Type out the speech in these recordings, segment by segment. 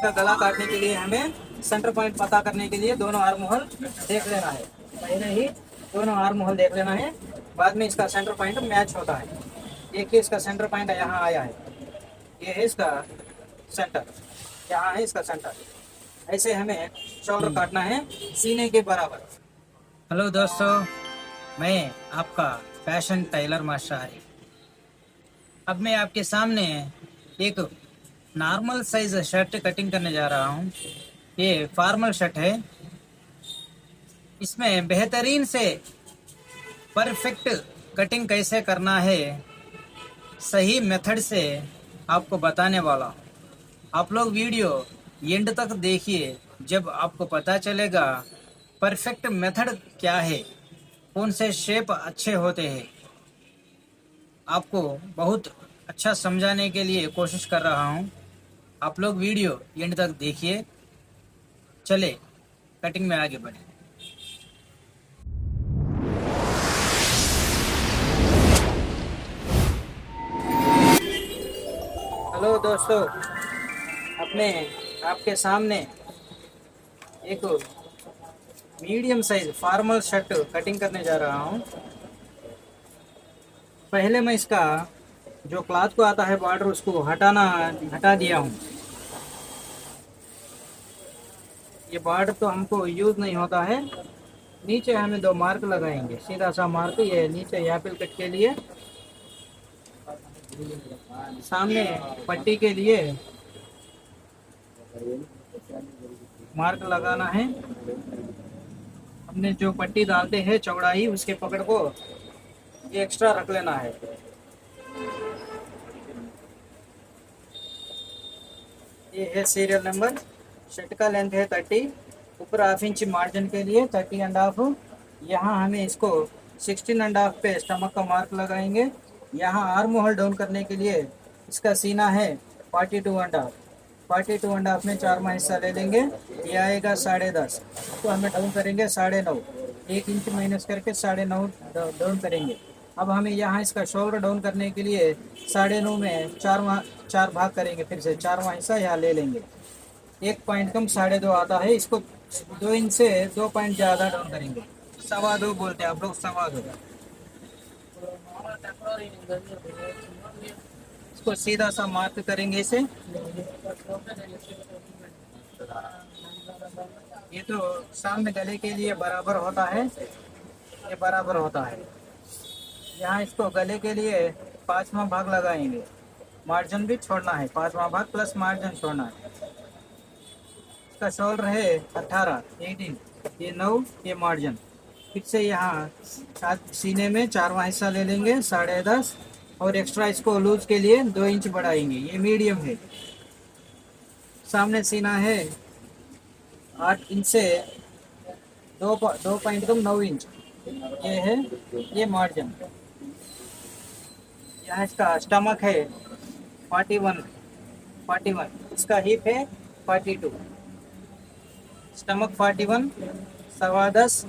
इसका गला काटने के लिए हमें सेंटर पॉइंट पता करने के लिए दोनों आर्म होल देख लेना है। पहले ही दोनों आर्म होल देख लेना है, बाद में इसका सेंटर पॉइंट मैच होता है। देखिए इसका सेंटर पॉइंट यहाँ आया है, ये है इसका सेंटर, यहाँ है इसका सेंटर। ऐसे हमें शोल्डर काटना है सीने के बराबर। हेलो दोस्तों, मैं आपका फैशन टेलर मास्टर हरी। अब मैं आपके सामने एक नॉर्मल साइज शर्ट कटिंग करने जा रहा हूँ। ये फॉर्मल शर्ट है। इसमें बेहतरीन से परफेक्ट कटिंग कैसे करना है, सही मेथड से आपको बताने वाला हूँ। आप लोग वीडियो एंड तक देखिए, जब आपको पता चलेगा परफेक्ट मेथड क्या है, कौन से शेप अच्छे होते हैं। आपको बहुत अच्छा समझाने के लिए कोशिश कर रहा हूँ। आप लोग वीडियो एंड तक देखिए। चले कटिंग में आगे बढ़े। हेलो दोस्तों, अपने आपके सामने एक medium size formal shirt cutting करने जा रहा हूँ। पहले मैं इसका जो क्लॉथ को आता है बॉर्डर, उसको हटा दिया हूँ। ये बॉर्डर तो हमको यूज नहीं होता है। नीचे हमें दो मार्क लगाएंगे, सीधा सा मार्क ये नीचे यापिल कट के लिए, सामने पट्टी के लिए मार्क लगाना है। हमने जो पट्टी डालते हैं चौड़ाई, उसके पकड़ को ये एक्स्ट्रा रख लेना है। ये है सीरियल नंबर। शर्ट का लेंथ है 30, ऊपर हाफ इंच मार्जिन के लिए 30.5। यहाँ हमें इसको 16.5 पे स्टमक का मार्क लगाएंगे। यहाँ आर्म होल डाउन करने के लिए इसका सीना है 42.5। 42.5 में 4वां हिस्सा ले लेंगे, ये आएगा 10.5। तो हमें डाउन करेंगे 9.5, 1 इंच माइनस करके 9.5 डाउन करेंगे। अब हमें यहाँ इसका शोल्डर डाउन करने के लिए 9.5 में चार भाग करेंगे, फिर से 4वां हिस्सा यहाँ ले लेंगे। 1 पॉइंट कम 2.5 आता है, इसको 2 इंच से 2 पॉइंट ज़्यादा डाउन करेंगे। 2.25 बोलते हैं आप लोग, 2.25। इसको सीधा सा मार्क करेंगे इसे। ये तो सामने गले के लिए बराबर होता है, ये बराबर होता है। यहाँ इसको गले के लिए 5वां भाग लगाएंगे, मार्जिन भी छोड़ना है, 5वां भाग प्लस मार्जिन छोड़ना है। इसका शोल्डर है 18, ये 9, ये मार्जिन। फिर से यहाँ सीने में 4वां हिस्सा ले लेंगे 10.5, और एक्स्ट्रा इसको लूज के लिए 2 इंच बढ़ाएंगे। ये मीडियम है। सामने सीना है 8 इंच से 2 पॉइंट कम 9 इंच, ये है ये मार्जिन। यहाँ इसका स्टमक है 41, इसका हिप है 42। स्टमक 41, 10.25।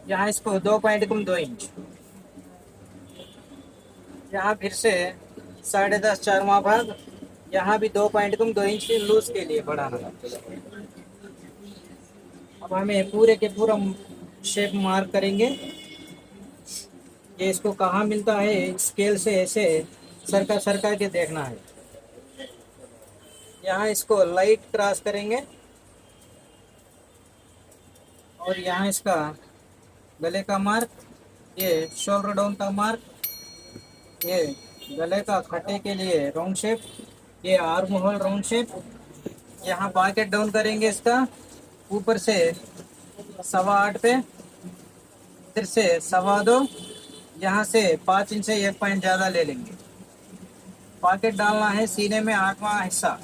यहाँ इसको 2 पॉइंट कम 2 इंच। यहाँ फिर से 10.5 4वां भाग, यहाँ भी 2 पॉइंट कम 2 इंच लूज के लिए बढ़ाना। अब हमें पूरे के पूरा शेप मार्क करेंगे। ये इसको कहाँ मिलता है, स्केल से ऐसे सरका के देखना है। यहाँ इसको लाइट क्रॉस करेंगे, और यहाँ इसका गले का मार्क, ये शोल्डर डाउन का मार्क, ये गले का खट्टे के लिए राउंड शेप, ये आर्म होल राउंड शेप। यहाँ पॉकेट डाउन करेंगे इसका ऊपर से 8.25 पे, फिर से 2.25, यहाँ से 5 इंच से 1 पॉइंट ज़्यादा ले लेंगे। पॉकेट डालना है सीने में 8वां हिस्सा।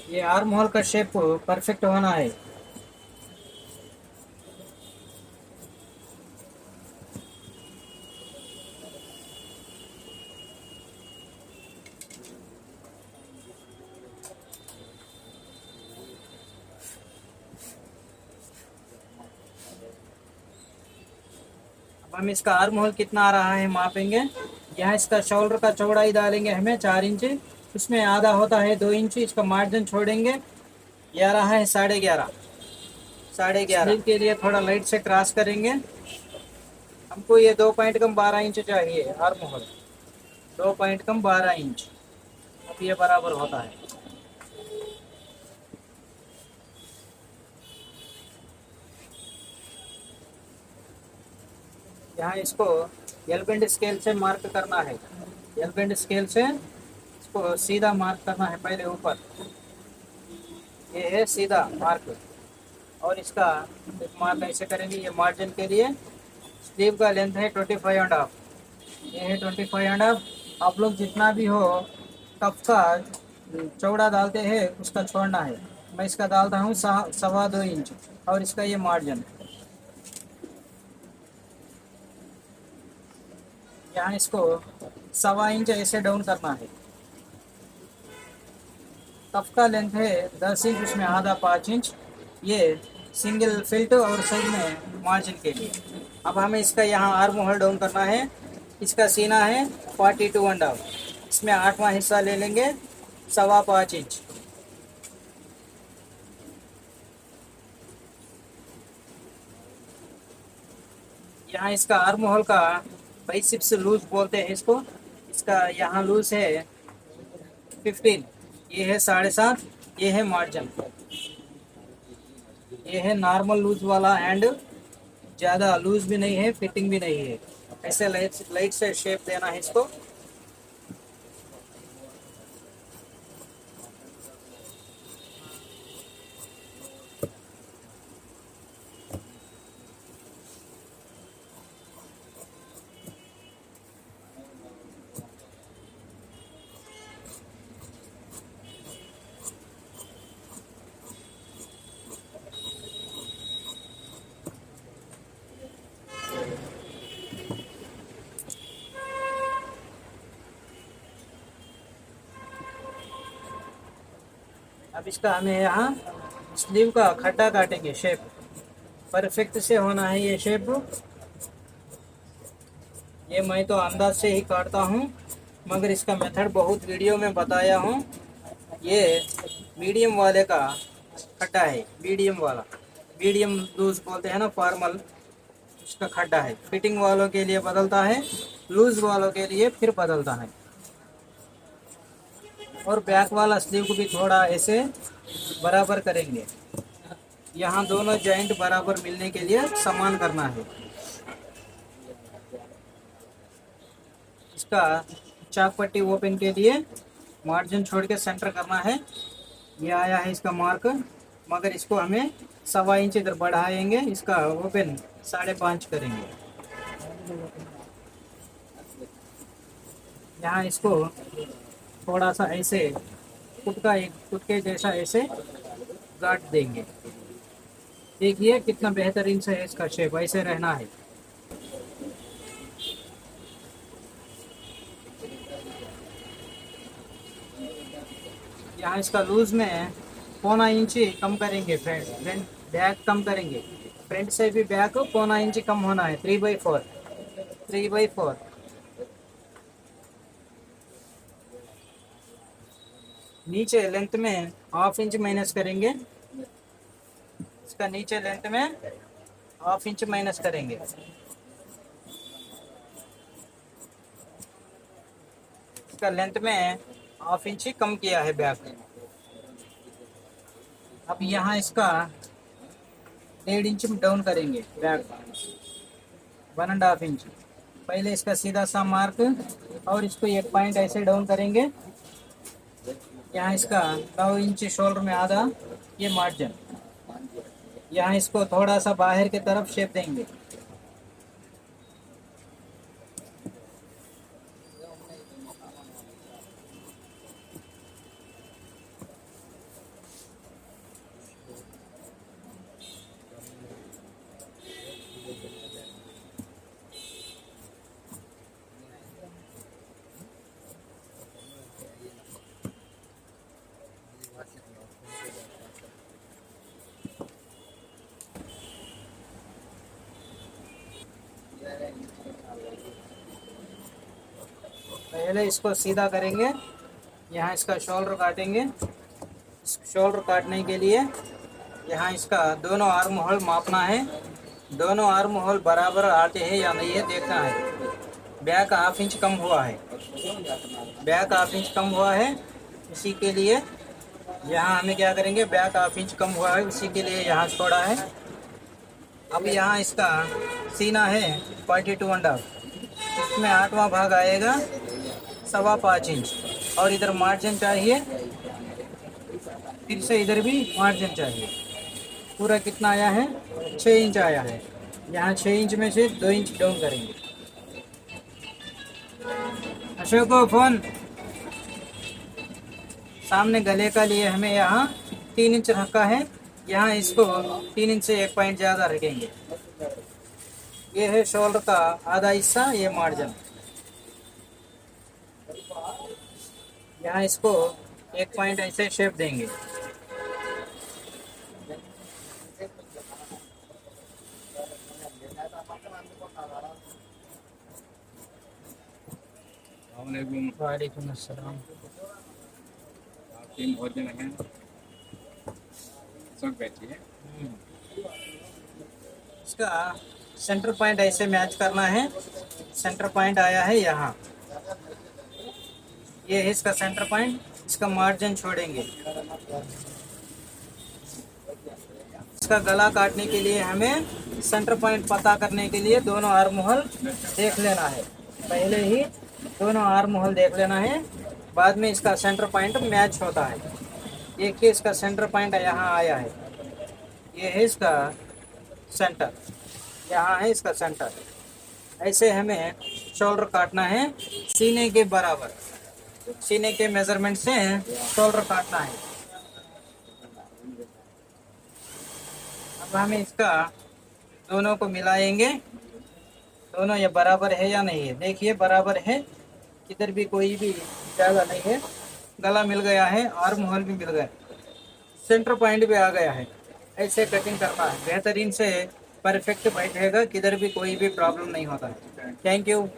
ये आर्म होल का शेप परफेक्ट होना है। अब हम इसका आर्म होल कितना आ रहा है मापेंगे। यहाँ इसका शोल्डर का चौड़ाई डालेंगे हमें 4 इंच, उसमें आधा होता है 2 इंच, इसका मार्जिन छोड़ेंगे। ये आ रहा है 11.5। 11.5 स्लीव के लिए थोड़ा लाइट से क्रॉस करेंगे। हमको ये 2 पॉइंट कम 12 इंच चाहिए आर्म होल। 2 पॉइंट कम 12 इंच। अब ये बराबर होता है। यहाँ इसको एल बेंड स्केल से मार्क करना है। एल बेंड स्केल से इसको सीधा मार्क करना है पहले ऊपर। ये है सीधा मार्क। और इसका एक मार्क ऐसे करेंगे ये मार्जिन के लिए। स्लीव का लेंथ है 25.5। ये है 25.5। आप लोग जितना भी हो कप का चौड़ा डालते हैं उसका छोड़ना है। मैं इसका डालता हूँ 2.25 इंच। और इसका ये मार्जिन यहाँ इसको 1.25 इंच ऐसे डाउन करना है। कप का लेंथ है 10 इंच, उसमें आधा 5 इंच। ये सिंगल फिल्ट और साइड में मार्जिन के लिए। अब हमें इसका यहाँ आर्म होल डाउन करना है। इसका सीना है 42.5। इसमें 8वां हिस्सा ले लेंगे 5.25 इंच। यहाँ इसका आर्म होल का बाइसेप्स लूज बोलते हैं इसको। इसका यहाँ लूज है 15। ये है 7.5। ये है मार्जिन। ये है नॉर्मल लूज वाला एंड ज़्यादा लूज भी नहीं है, फिटिंग भी नहीं है। ऐसे लाइट लाइट से शेप देना है इसको। अब इसका हमें यहाँ स्लीव का खड्डा काटेंगे। शेप परफेक्ट से होना है ये शेप। ये मैं तो अंदाज से ही काटता हूँ, मगर इसका मेथड बहुत वीडियो में बताया हूँ। ये मीडियम वाले का खड्डा है। मीडियम वाला, मीडियम लूज बोलते हैं ना फॉर्मल, उसका खड्डा है। फिटिंग वालों के लिए बदलता है, लूज वालों के लिए फिर बदलता है। और बैक वाला स्लीव को भी थोड़ा ऐसे बराबर करेंगे। यहाँ दोनों जॉइंट बराबर मिलने के लिए समान करना है। इसका चाक पट्टी ओपन के लिए मार्जिन छोड़ के सेंटर करना है। ये आया है इसका मार्क, मगर इसको हमें 1.25 इंच इधर बढ़ाएंगे। इसका ओपन 5.5 करेंगे। यहाँ इसको थोड़ा सा ऐसे कुटका, एक कुटके जैसा ऐसे गांठ देंगे। देखिए कितना बेहतरीन से है इसका शेप, ऐसे रहना है। यहाँ इसका लूज में 0.25 इंच ही कम करेंगे। फ्रंट फ्रंट बैक कम करेंगे। फ्रंट से भी बैक 0.25 इंच कम होना है। 3/4। 3/4। नीचे लेंथ में 1/2 इंच माइनस करेंगे। इसका नीचे लेंथ में 1/2 इंच माइनस करेंगे। इसका लेंथ में 1/2 इंच ही कम किया है बैक। अब यहाँ इसका 1.5 इंच डाउन करेंगे बैक। 1.5 इंच पहले इसका सीधा सा मार्क, और इसको एक पॉइंट ऐसे डाउन करेंगे। यहाँ इसका 9 इंच शोल्डर में आधा ये मार्जिन। यहाँ इसको थोड़ा सा बाहर की तरफ शेप देंगे। पहले इसको सीधा करेंगे। यहाँ इसका शोल्डर काटेंगे। शोल्डर काटने के लिए यहाँ इसका दोनों आर्म होल मापना है। दोनों आर्म होल बराबर आते हैं या नहीं है देखना है। बैक हाफ इंच कम हुआ है, बैक हाफ इंच कम हुआ है, इसी के लिए यहाँ हमें क्या करेंगे, बैक हाफ इंच कम हुआ है उसी के लिए यहाँ छोड़ा है। अब यहाँ इसका सीना है 42.5, इसमें 8वां भाग आएगा 5.25 इंच। और इधर मार्जिन चाहिए, फिर से इधर भी मार्जिन चाहिए। पूरा कितना आया है, 6 इंच आया है। यहाँ 6 इंच में से 2 इंच डाउन करेंगे। अशोक को फोन सामने गले का लिए हमें यहाँ 3 इंच रखा है, यहाँ इसको 3 इंच से 1 पॉइंट ज़्यादा रखेंगे। ये है शोल्डर का आधा हिस्सा, ये मार्जिन। यहाँ इसको 1 पॉइंट ऐसे शेप देंगे। वालेकुम अस्सलाम। तीन भोजन हैं, सब बैठिए। इसका सेंटर पॉइंट ऐसे मैच करना है। सेंटर पॉइंट आया है यहाँ, ये है इसका सेंटर पॉइंट। इसका मार्जिन छोड़ेंगे। इसका गला काटने के लिए हमें सेंटर पॉइंट पता करने के लिए दोनों आर्म होल देख लेना है। पहले ही दोनों आर्म होल देख लेना है, बाद में इसका सेंटर पॉइंट मैच होता है। देखिए इसका सेंटर पॉइंट यहाँ आया है, ये है इसका सेंटर, यहाँ है इसका सेंटर। ऐसे हमें शोल्डर काटना है सीने के बराबर, सीने के मेजरमेंट से शोल्डर काटना है। अब हमें इसका दोनों को मिलाएंगे, दोनों ये बराबर है या नहीं है। देखिए बराबर है, इधर भी कोई भी ज़्यादा नहीं है। गला मिल गया है, आर्म होल भी मिल गया, सेंटर पॉइंट भी आ गया है। ऐसे कटिंग करना है, बेहतरीन से परफेक्ट बैठेगा, किधर भी कोई भी प्रॉब्लम नहीं होता है। Thank you.